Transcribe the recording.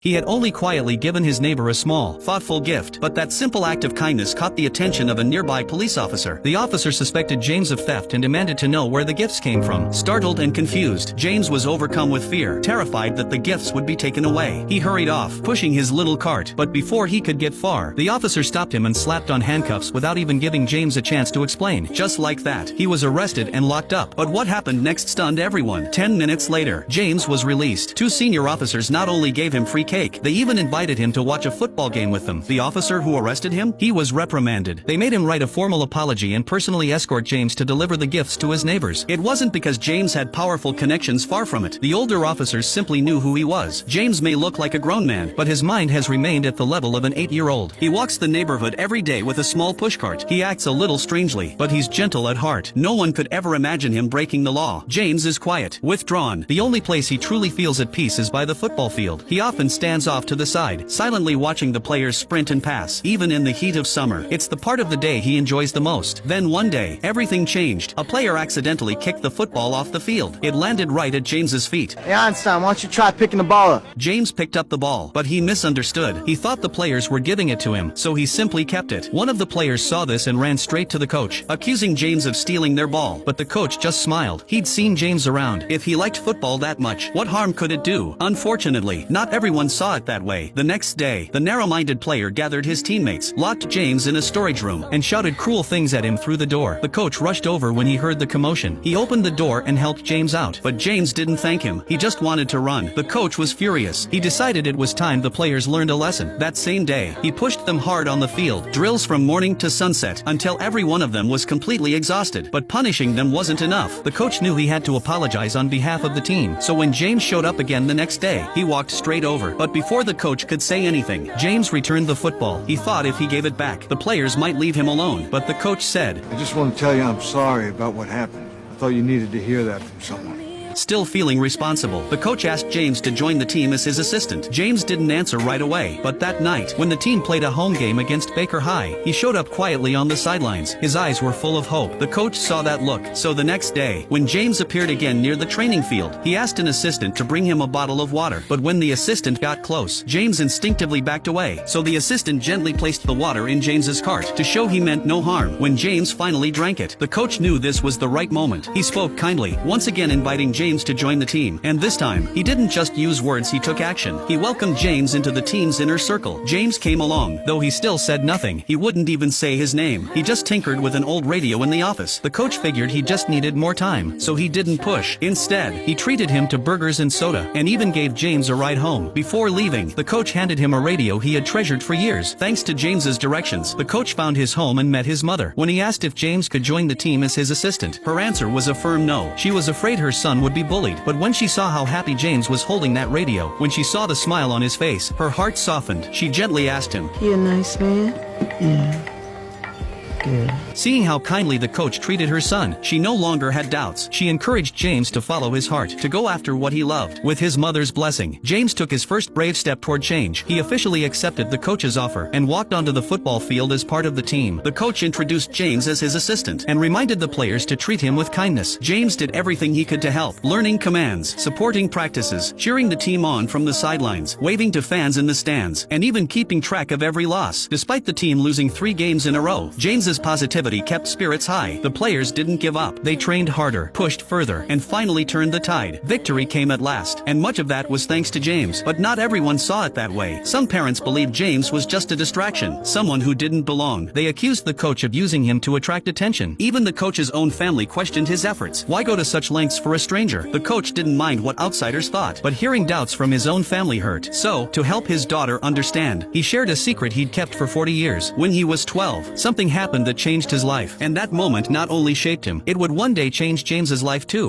He had only quietly given his neighbor a small, thoughtful gift, but that simple act of kindness caught the attention of a nearby police officer. The officer suspected James of theft and demanded to know where the gifts came from. Startled and confused, James was overcome with fear, terrified that the gifts would be taken away. He hurried off, pushing his little cart, but before he could get far, the officer stopped him and slapped on handcuffs without even giving James a chance to explain. Just like that, he was arrested and locked up. But what happened next stunned everyone. 10 minutes later, James was released. Two senior officers not only gave him free cake, they even invited him to watch a football game with them. The officer who arrested him, he was reprimanded. They made him write a formal apology and personally escort James to deliver the gifts to his neighbors. It wasn't because James had powerful connections, far from it. The older officers simply knew who he was. James may look like a grown man, but his mind has remained at the level of an 8-year-old. He walks the neighborhood every day with a small pushcart. He acts a little strangely, but he's gentle at heart. No one could ever imagine him breaking the law. James is quiet, withdrawn. The only place he truly feels at peace is by the football field. He often stands off to the side, silently watching the players sprint and pass, even in the heat of summer. It's the part of the day he enjoys the most. Then one day, everything changed. A player accidentally kicked the football off the field. It landed right at James's feet. Hey Einstein, why don't you try picking the ball up? James picked up the ball, but he misunderstood. He thought the players were giving it to him, so he simply kept it. One of the players saw this and ran straight to the coach, accusing James of stealing their ball, but the coach just smiled. He'd seen James around. If he liked football that much, what harm could it do? Unfortunately, not everyone saw it that way. The next day, the narrow-minded player gathered his teammates, locked James in a storage room, and shouted cruel things at him through the door. The coach rushed over when he heard the commotion. He opened the door and helped James out, but James didn't thank him. He just wanted to run. The coach was furious. He decided it was time the players learned a lesson. That same day, he pushed them hard on the field, drills from morning to sunset, until every one of them was completely exhausted. But punishing them wasn't enough. The coach knew he had to apologize on behalf of the team, so when James showed up again the next day, he walked straight over. But before the coach could say anything, James returned the football. He thought if he gave it back, the players might leave him alone, but the coach said, I just want to tell you I'm sorry about what happened. I thought you needed to hear that from someone. Still feeling responsible, the coach asked James to join the team as his assistant. James didn't answer right away, but that night, when the team played a home game against Baker High, he showed up quietly on the sidelines. His eyes were full of hope. The coach saw that look, so the next day, when James appeared again near the training field, he asked an assistant to bring him a bottle of water. But when the assistant got close, James instinctively backed away, so the assistant gently placed the water in James's cart, to show he meant no harm. When James finally drank it, the coach knew this was the right moment. He spoke kindly, once again inviting James to join the team, and this time, he didn't just use words, he took action. He welcomed James into the team's inner circle. James came along, though he still said nothing. He wouldn't even say his name. He just tinkered with an old radio in the office. The coach figured he just needed more time, so he didn't push. Instead, he treated him to burgers and soda, and even gave James a ride home. Before leaving, the coach handed him a radio he had treasured for years. Thanks to James's directions, the coach found his home and met his mother. When he asked if James could join the team as his assistant, her answer was a firm no. She was afraid her son would be bullied. But when she saw how happy James was holding that radio, when she saw the smile on his face, her heart softened. She gently asked him, "You a nice man?" "Yeah." Good. Seeing how kindly the coach treated her son, she no longer had doubts. She encouraged James to follow his heart, to go after what he loved. With his mother's blessing, James took his first brave step toward change. He officially accepted the coach's offer and walked onto the football field as part of the team. The coach introduced James as his assistant and reminded the players to treat him with kindness. James did everything he could to help, learning commands, supporting practices, cheering the team on from the sidelines, waving to fans in the stands, and even keeping track of every loss. Despite the team losing 3 games in a row, James's positivity kept spirits high. The players didn't give up. They trained harder, pushed further, and finally turned the tide. Victory came at last, and much of that was thanks to James. But not everyone saw it that way. Some parents believed James was just a distraction, someone who didn't belong. They accused the coach of using him to attract attention. Even the coach's own family questioned his efforts. Why go to such lengths for a stranger? The coach didn't mind what outsiders thought, but hearing doubts from his own family hurt. So, to help his daughter understand, he shared a secret he'd kept for 40 years. When he was 12, something happened that changed his life, and that moment not only shaped him, it would one day change James's life too.